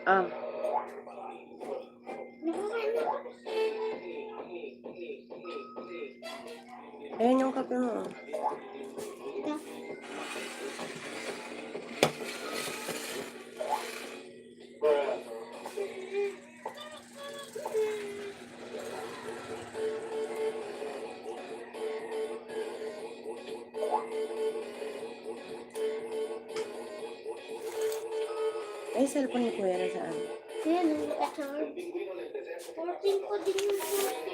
Ah. Ayan yung kape mo. Ay, cellphone ni Kuya na saan? Ayan, naka-charge. 14 ko din yung 14.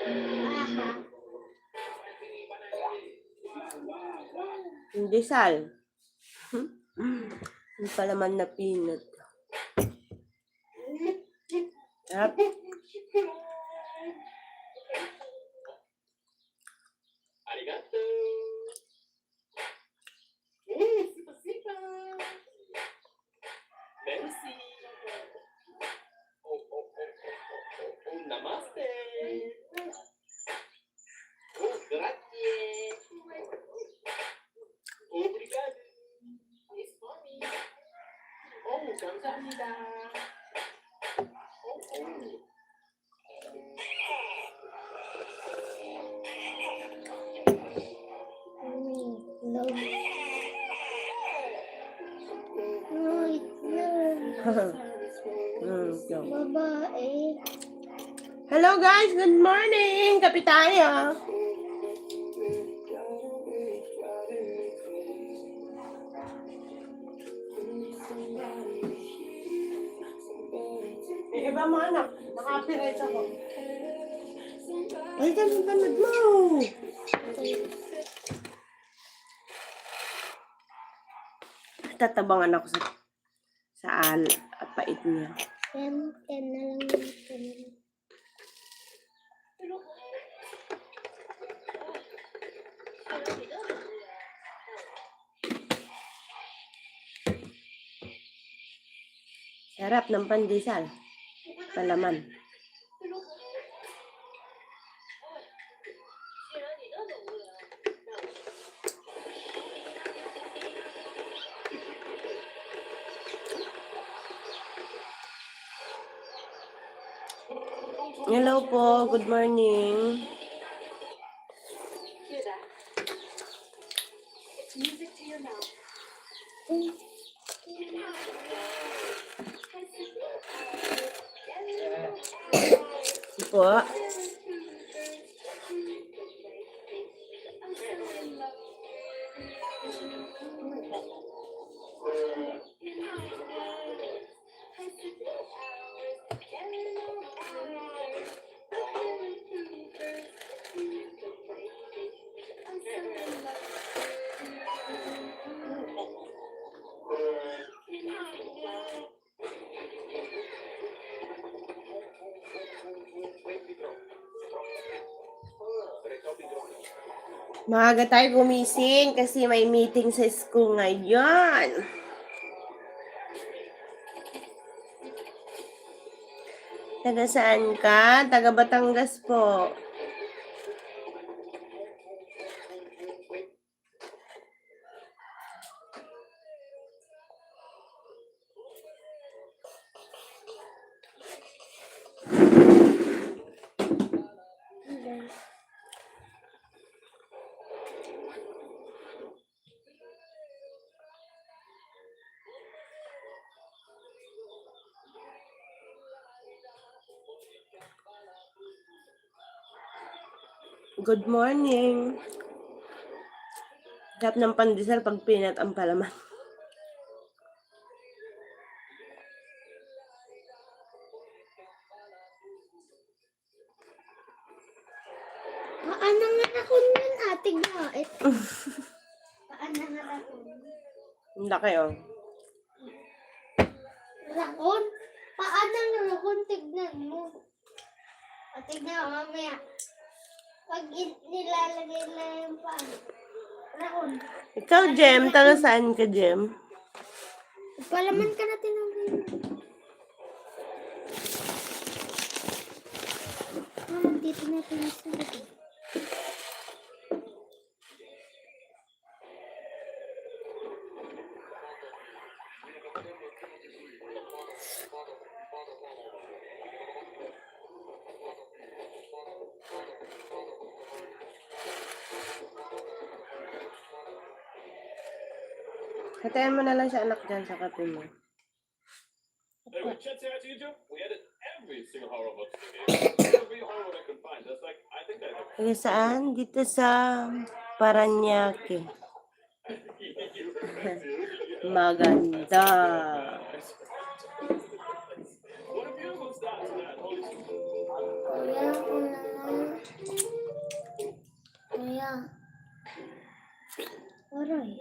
Aha. Hindi sal. Yung palaman na peanut. Sarap. Arigato. Sipa-sipa. Merci. Namaste. Grazie. Obrigado. It's funny. 감사합니다. Love. Babae. Hello guys, good morning! Kape tayo. Iba mo anak, naka-copyright ako. Ay, tanod mo! Tatabangan ako sa pait niya. 10 na lang yung 10. Sarap ng pandesal. Palaman. Hello po, good morning. Music to your mouth. Po. Maaga tayo gumising kasi may meeting sa school ngayon. Taga saan ka? Taga Batangas po. Good morning. Sarap ng pandesal pag peanut ang palaman. Paanangan ako nun, ate Gait. Paanangan ako. Ang laki oh. Lakon? Paanangan ako, tignan mo. O, tignan mo mamaya. Pag nilalagay na yung paan. Raon. Ikaw, Jem, taga saan ka, Jem? Palaman ka natin ng dito natin sa dito. Hatayin mo na lang siya anak dyan sa kape mo. Anyway, chat out to YouTube. We edit every single horror book in the game. Every horror I could find. That's like, I think that. Taga saan? Dito sa Paranaque. Maganda. What a beautiful start to that. Holy shit. Kuya. Aray.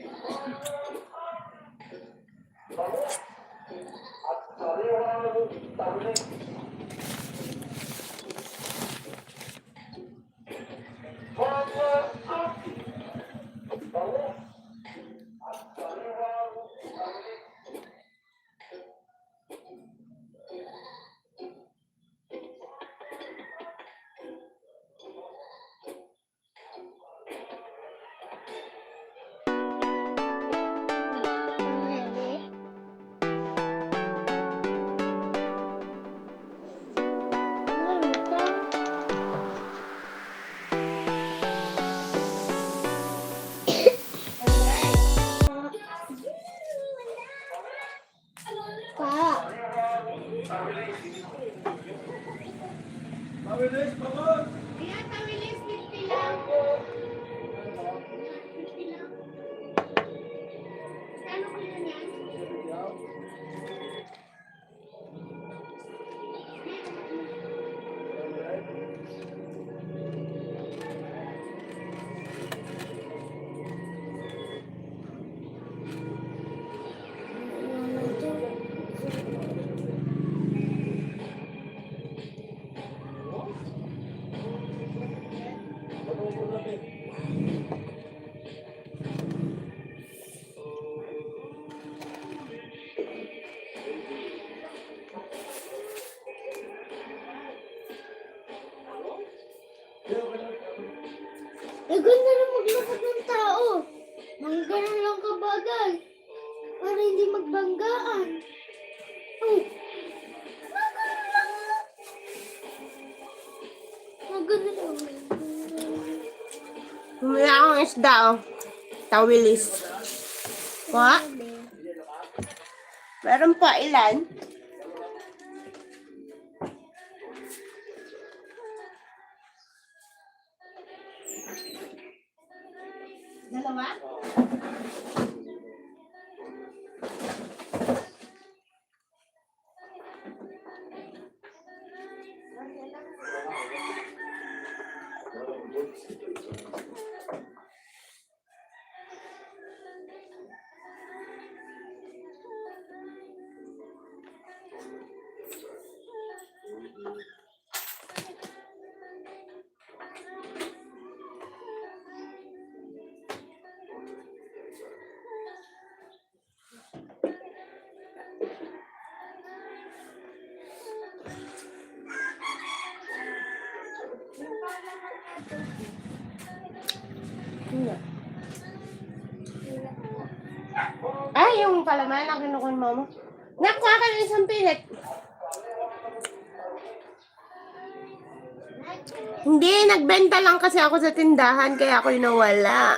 Eh, ganda na maglakad ng tao. Mga ganun lang kabagal. Para hindi magbanggaan. Oh, mga ganun lang. Mga ganun lang. Humila akong isda, oh. Tawilis. Wa? Meron pa ilan? Dalawa? Ay, yung palaman na kinukun mo mo. Nakuha ka ng isang pilit. Hindi, nagbenta lang kasi ako sa tindahan kaya ako nawala.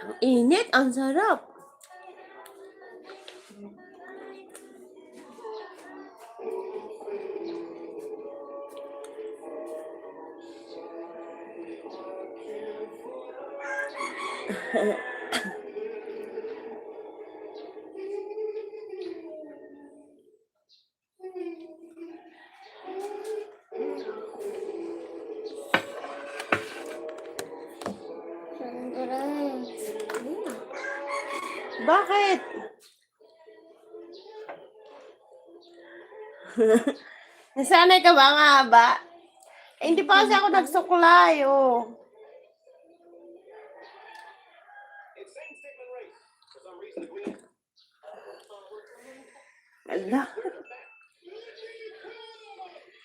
Ang init, ang sarap. Bakit? Nasanay ka ba nga ba? Eh, hindi pa kasi ako nagsuklay, oh. It's same statement race. For some reason, the green. Ala.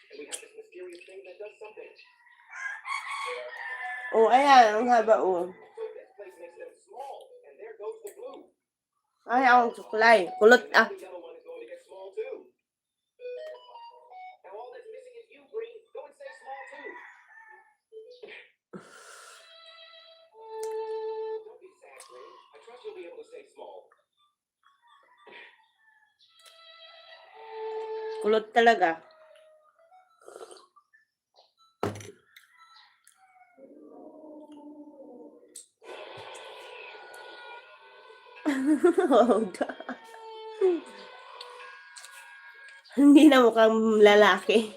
And we have this mysterious thing that does something. Oh, ayan, ang haba, oh. So this place makes them small, and there goes the blue. Ay, akong suklay. Kulot, ah. The yellow one is going to get small too. Now all that's missing is you, green. Go and say small too. Don't be sad, green. I trust you'll be able to say small. Kulot talaga. Oh, hindi na mukhang lalaki.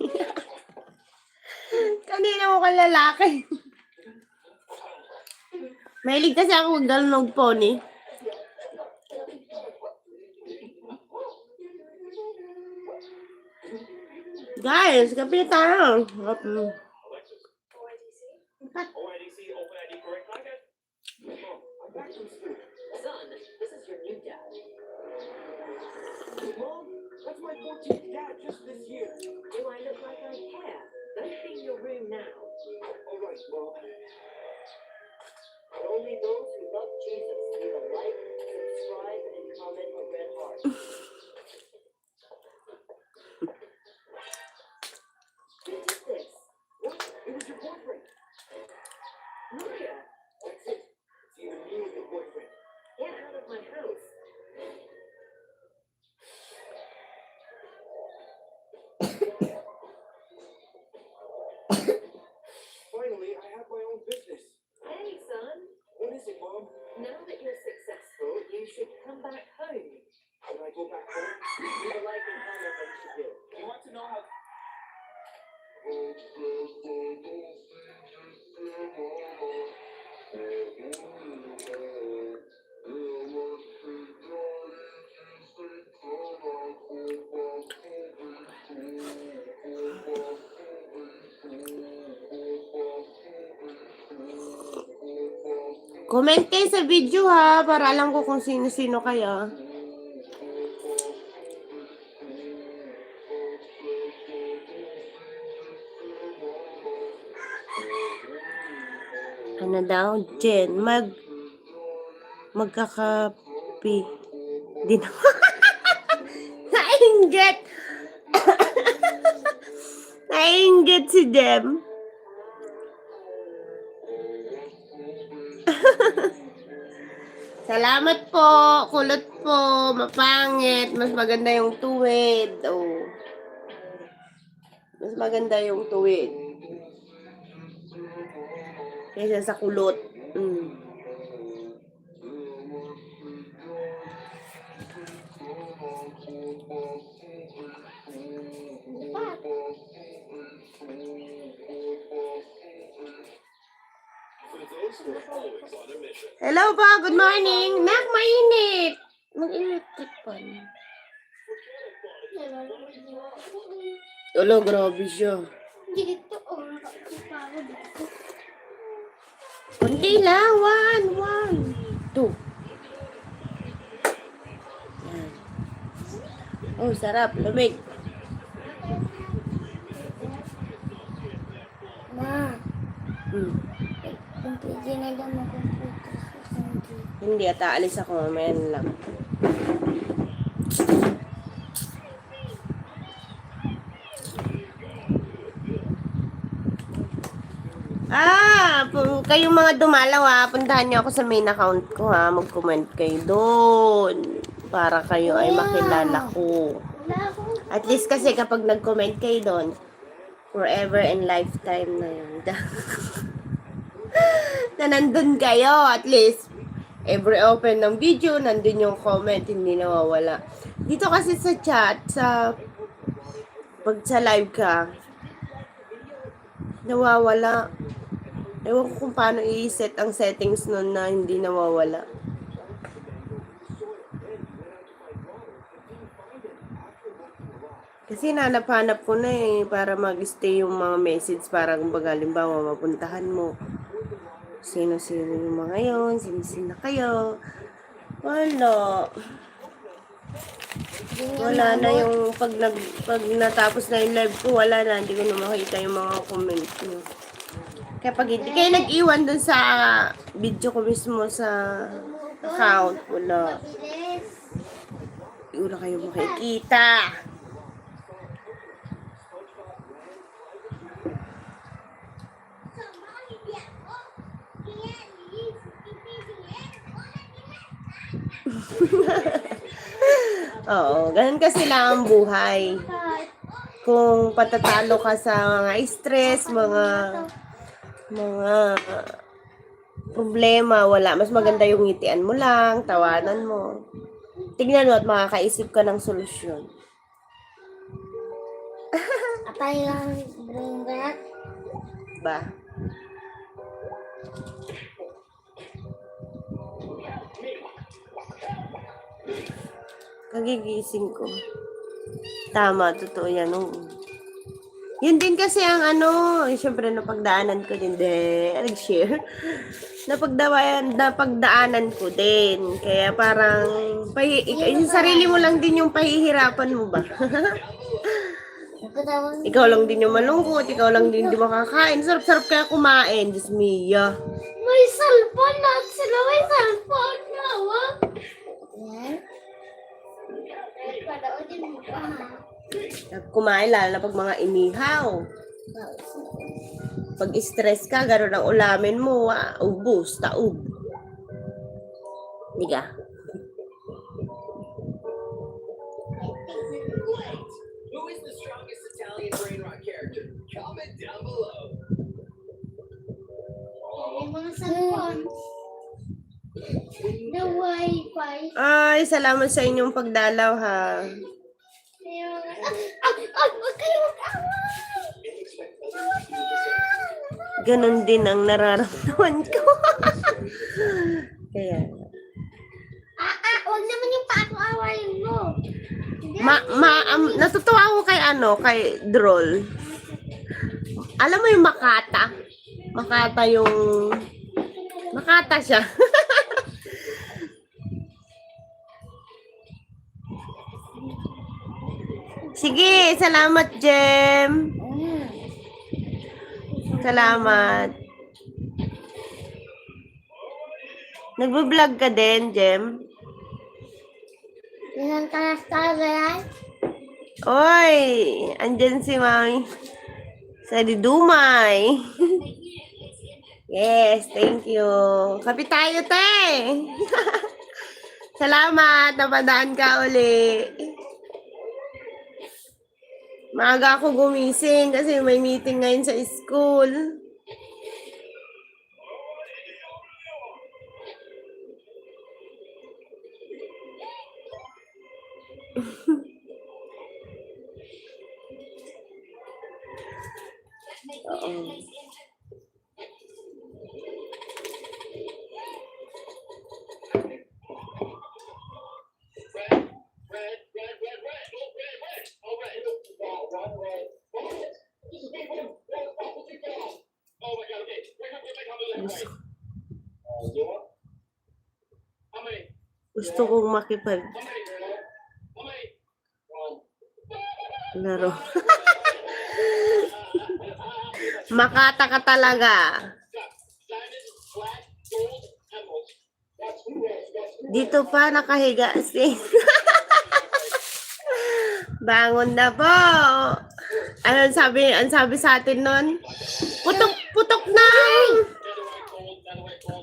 Kanina mukhang lalaki. Mahilig kasi ako galnog pony. Guys, kape tayo. Alexis. OIDC, open ID correct content? Mom, I'm back from school. Son, this is your new dad. Mom, that's my 14th dad just this year. Do I look like I care? Don't clean your room now. All right, Mom. Only those who love Jesus leave a like, subscribe, and comment a red heart. Who did this? What? It was your boyfriend. Luca, That's it. It's either me or your boyfriend. get out of my house. Finally, I have my own business. Hey, son. What is it, Mom? Now that you're successful, you should come back home. Should I go back home? Leave a like and comment what you should do. You want to know how... Comment kayo sa video ha, para alam ko kung sino-sino kayo. Ano daw, Jen? Magkakapi. Di na. Nainggit. Nainggit si Jem. Salamat po. Kulot po. Mapangit. Mas maganda yung tuwid. Oh. Mas maganda yung tuwid. Kaysa sa kulot. For those who are always on a mission. Hello po. Good morning. Nak, mainit. Mag-electric pan. Wala, grabe siya. Dito, oh, nakakita ako dito. Kunti lang. 1, 2. Yan. Oh, sarap. Lamig. Ma, Hmm. kung pwede na lang makomputer sa hindi. Hindi, at aalis ako. Mamaya na lang. Kayong mga dumalaw ha, puntahan niyo ako sa main account ko ha. Mag-comment kayo doon. Para kayo ay makilala ko. Wala akong At least kasi kapag nag-comment kayo doon, forever and lifetime na yun. Na nandun kayo, at least every open ng video, nandun yung comment, hindi nawawala. Dito kasi sa chat, pag sa live ka, nawawala. Ewan ko kung paano i-set ang settings nun na hindi nawawala. Kasi nanap-hanap ko na eh, para mag-stay yung mga message, para kumbaga, halimbawa, mapuntahan mo. Sino-sino yung mga yun, sino-sino kayo. Wala. Wala na yung pag natapos na yung live ko, wala na. Hindi ko na makita yung mga comment nyo. Kaya pag hindi kayo nag-iwan dun sa video ko mismo sa account, wala. Mabilis. Hindi ko na kayo makikita. Oo, ganun kasi lang ang buhay. Kung patatalo ka sa mga stress, mga problema, wala. Mas maganda yung ngitian mo lang, tawanan mo. Tignan mo at makakaisip ka ng solusyon. Apa yang berenggak? Ba? Kagigising ko. Tama, totoo yan. Oo. Yun din kasi ang syempre napagdaanan ko din. Nag-share. Napagdaanan ko din. Kaya parang, yung sarili mo lang din yung pahihirapan mo ba? Aku tahu. Ikaw lang din yung malungkot, ikaw lang din yung makakain. Sarap-sarap kaya kumain, Diyos Mia. May cellphone na sila. May cellphone na, wah. Yan. Panoodin mo pa. Kumain, lalo na pag mga inihaw. Pag stress ka, gano'n ang ulamin mo, ubos, taob. Di ka? Who is the strongest Italian brain rot character? Comment down below. May mga cellphone. The Wi-Fi. Ay, salamat sa inyong pagdalaw, ha. May mga... Huwag kayo mag-away! Ganon din ang nararamdaman ko. Kaya, Huwag naman yung paano-awayin mo. natutuwa ako kay Droll. Alam mo yung Makata? Makata siya. Sige, salamat, Jem. Salamat. Nagbo-vlog ka din, Jem? Yan ang talas-talas yan. Oy, andyan si Mami. Sa Didumay. Yes, thank you. Kapi tayo, te. Salamat, napadaan ka uli. Maaga ako gumising kasi may meeting ngayon sa school. Oo. Oh my god, okay. Wake up, Gusto, How many? gusto kong makipaglaro. How many? Makata ka talaga. Diamond, black, gold, emerald. That's who else? That's Dito pa nakahiga si. Bangon na po. Ano ang sabi sa atin nun?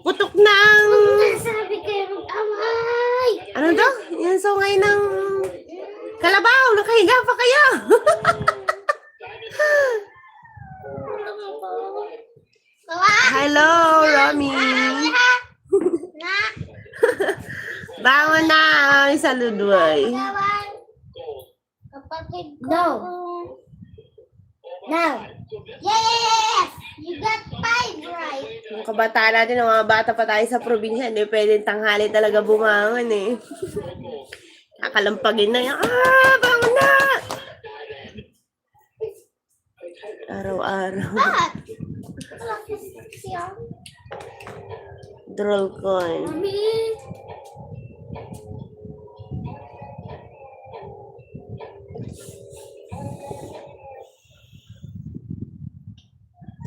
Putok ng Sabi kayo mag-away. ano daw? Yung sungay ng kalabaw. Nakahiga pa kayo. Hello, Romy. Na. Bangon na sa Ludway. Gawan. Kapatid ko. No. No. Yes! You got 5 right. Yung kabataan natin, ng mga bata pa tayo sa probinsya, hindi pwedeng tanghali talaga bumangon eh. Kakalampagin na yan. Bangon na! Araw-araw. Bakit? Wala kasi siya. Droll coin. Mami.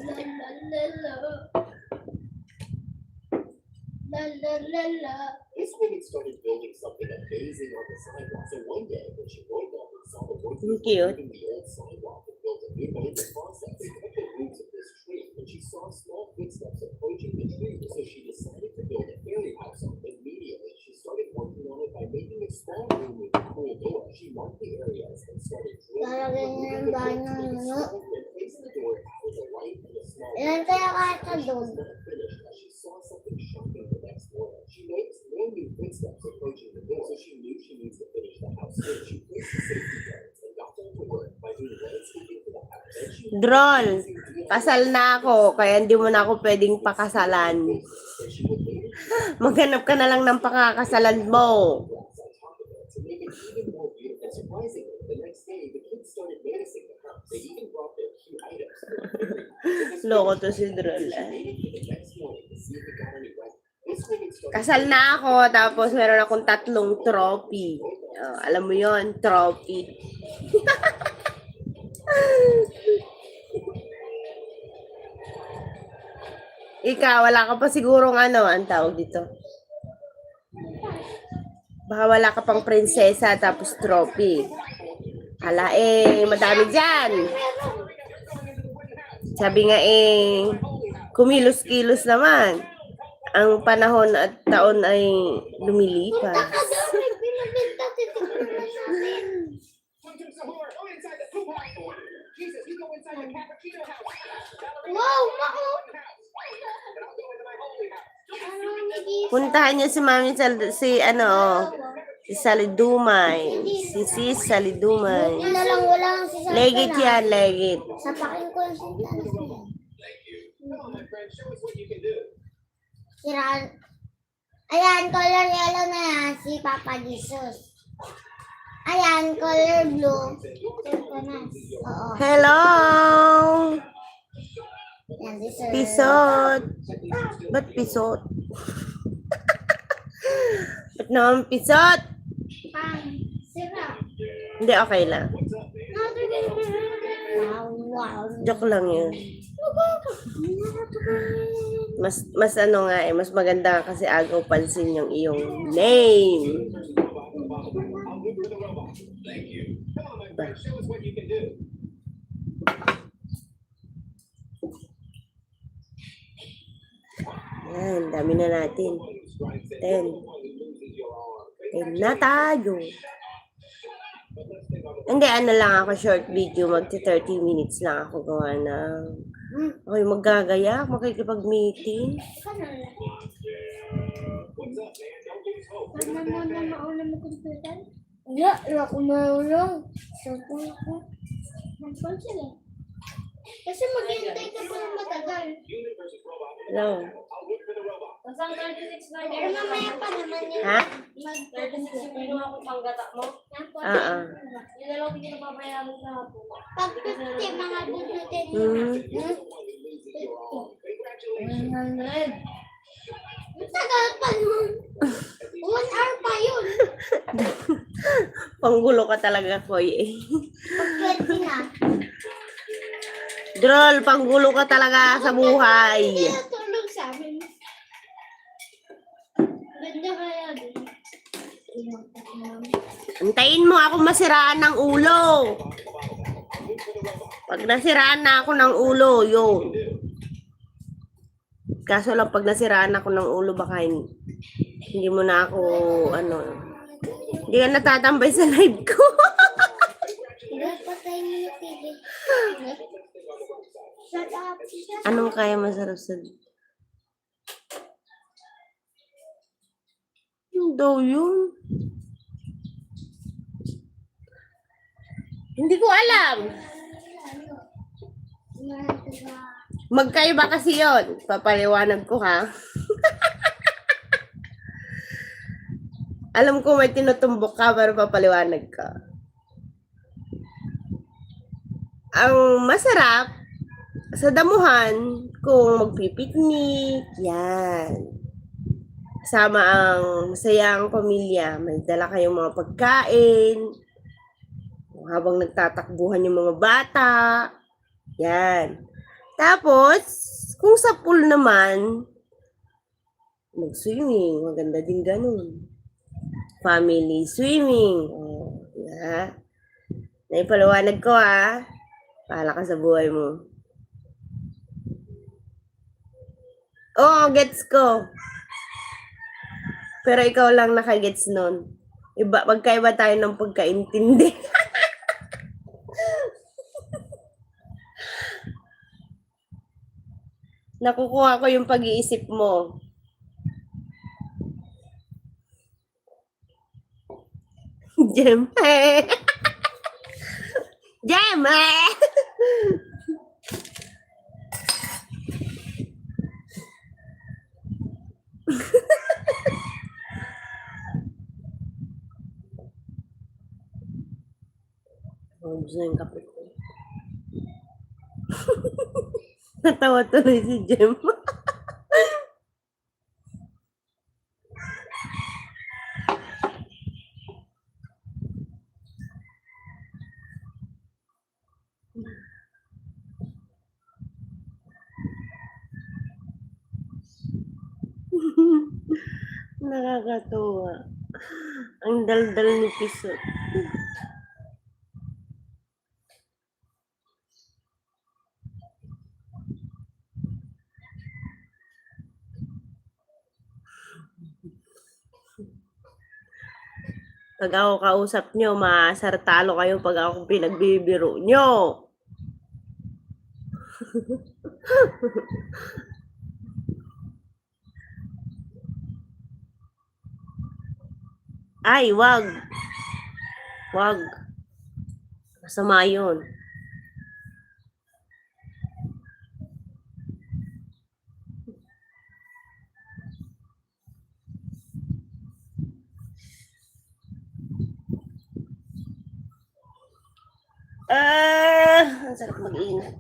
La la la la. La la la la. This woman started building something amazing on the sidewalk. So one day, when she woke up and saw the workers Cute. removing the old sidewalk and built a new one in the process, they cut the roots of this tree, and she saw small footsteps approaching the tree. So she decided to build a fairy house on it. Immediately, she started working on it by making a small room with a cool door. She marked the areas and started Lalagyan niya ng bahay ng ano. and placed the door out with a light and a small Ilan kaya kata doon? finished as she saw something shocking the next morning. She noticed no new footsteps approaching the door, so she knew she needs to finish the house. So she placed the safety guards and got them to work by doing landscaping for the house. Then she Droll, kasal na ako, kaya hindi mo na ako pwedeng pakasalan. and she would later Maghanap ka na lang ng pakakasalan mo. glass on top of it to make it even more beautiful. Surprisingly, the next day, the kids started noticing the house. They even brought their cute items to the fairy. Loko to si Droll. Waiting for the next morning to see if it got any wet. This woman started Kasal na ako, tapos meron akong 3 trophy. Oh, alam mo yon, trophy. Ikaw, wala ka pa sigurong ano, ang tawag dito. Baka wala ka pang prinsesa tapos trophy. Hala madami dyan. Sabi nga kumilos-kilos naman. Ang panahon at taon ay lumilipas. Kasi may pinabenta, titignan na natin. Wow, mako! Ano naging Puntahan niyo si Mami si Salidumay. Si Sis Salidumay. yun na lang, wala ang sisakyan. Legit yan, legit. Sapakin ko yung sintanas na yan. Come on, my friend, show us what you can do. Siraan. Ayan, color yellow na yan, si Papa Jesus. Ayan, color blue. Sintanas. Oo. Hello! Yan, si Sir. Pisot. Ba't pisot? Ba't naman pisot? Pang. Sira. Hindi, okay lang. Wow, wow. Joke lang yun. Mas ano nga mas maganda kasi agaw pansin yung iyong name. Thank you. Come on, my friend, show us what you can do. Yan, dami na natin. 10. 10 na tayo. Hindi, ano lang ako, short video. Magti 30 minutes lang ako gawa ng... Okay, magagaya, makikipag-meeting. Ano mo na mauna mo computer? Wala ko maulong. Cellphone ko. Cellphone sila. Kasi maghintay ka pa ng matagal. Hello. Nasaan 36 na Pero mamaya pa naman yun. Ha? 36 yung ako panggata mo. Yun na lang hindi nababayaran sa hapon. Pag 50, mga budutin Hmm. 100. Ang tagal pa nun. 1 hour pa yun. Panggulo ka talaga, Koy. Pag 20 na. Droll, panggulo ka talaga sa buhay. Hindi na tulog sa amin. Ganda kaya din. Antayin mo ako masiraan ng ulo. Pag nasiraan na ako ng ulo, yun. Kaso lang pag nasiraan ako ng ulo, baka hindi mo na ako, hindi ka natatambay sa live ko. Patay mo yung TV. Shut up. Anong kaya masarap sa... Yung daw yun. Hindi ko alam. Magkaiba kasi yun. Papaliwanag ko ha. Alam ko may tinutumbok ka pero papaliwanag ka. Ang masarap sa damuhan, kung magpipiknik, yan. Kasama ang masayang pamilya. May dala kayong mga pagkain. Habang nagtatakbuhan yung mga bata. Yan. Tapos, kung sa pool naman, mag-swimming. Maganda din ganun. Family swimming. O, na. Naipaliwanag ko Paala ka sa buhay mo. Oo, gets ko. Pero ikaw lang nakagets nun. Magkaiba tayo ng pagkaintindi. Nakukuha ko yung pag-iisip mo. Jeme! Jeme! Gusto yung kape ko. Natawa tuloy si Jem. Nakakatuwa. Ang daldal ni Pisot. Pag ako kausap nyo, maasar talo kayo pag ako pinagbibiro nyo. Ay, wag. Wag. Masama yun. Ang sarap mag-inat.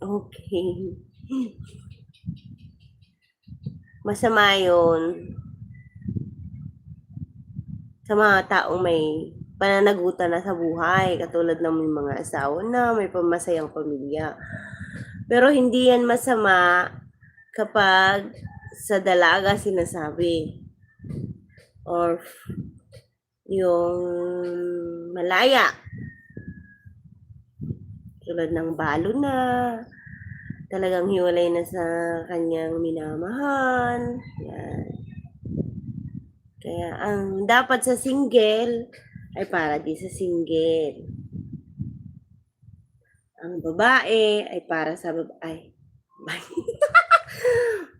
Okay. Masama yun sa mga taong may pananagutan na sa buhay, katulad ng may mga asawa na, may pamasayang pamilya. Pero hindi yan masama kapag sa dalaga sinasabi. Or yung malaya. Tulad ng balo na, talagang hiwalay na sa kanyang minamahal. Yan. Kaya ang dapat sa single ay para di sa single. Ang babae ay para sa babae.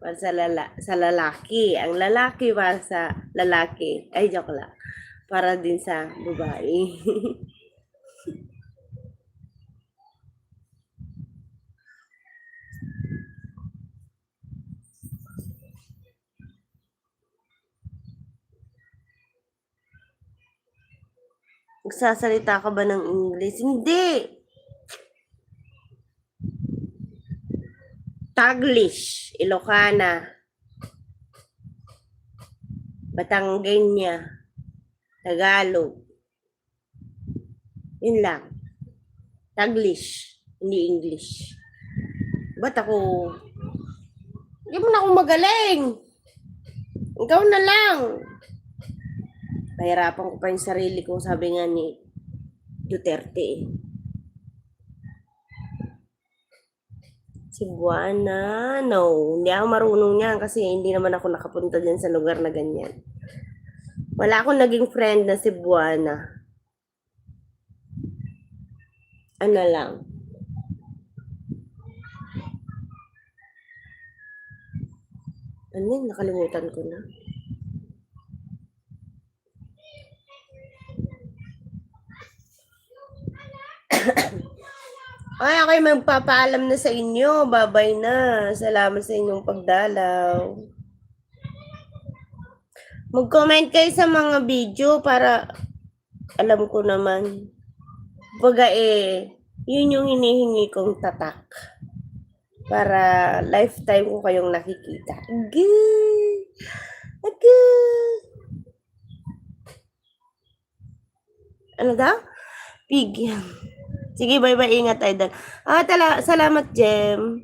Para sa lalaki. Ang lalaki para sa lalaki. Ay, joke lang. Para din sa babae. Magsasalita ka ba ng English? Hindi! Taglish, Ilocana, Batangueña, Tagalog. Yun lang. Taglish, hindi English. Ba't ako? Hindi mo na ako magaling. Ikaw na lang. Pahirapan ko pa yung sarili ko, sabi nga ni Duterte. Cebuana, no. Hindi ako marunong niyan kasi hindi naman ako nakapunta dyan sa lugar na ganyan. Wala akong naging friend na Cebuana. Ano lang. Ano yun? Nakalimutan ko na. Ay, ako'y magpapaalam na sa inyo. Babay na. Salamat sa inyong pagdalaw. Mag-comment kayo sa mga video para alam ko naman. Baga yun yung hinihingi kong tatak. Para lifetime ko kayong nakikita. Agad! Agad! Ano daw? Pig. Sige, bye-bye. Ingat, idol. Salamat, Jem.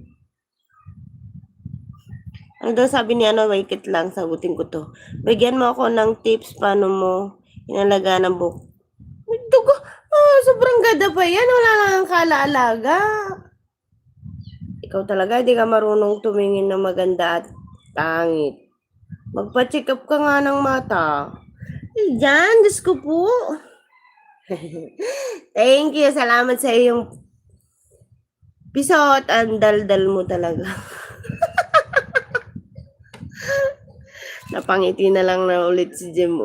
Ano daw sabi ni wait lang, sagutin ko to. Bigyan mo ako ng tips paano mo inalagaan ng buhok. Dugo, sobrang ganda pa yan. Wala lang ang kalaalaga. Ikaw talaga, di ka marunong tumingin ng maganda at tangit. Magpa-check up ka nga ng mata. Yan, Diyos ko po. Thank you. Salamat sa iyong pisot. Ang daldal mo talaga. Napangiti na lang na ulit si Jem.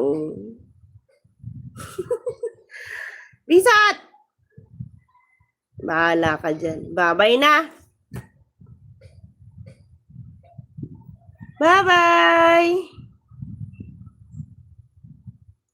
Pisot! Bahala ka dyan. Bye-bye na. Bye-bye!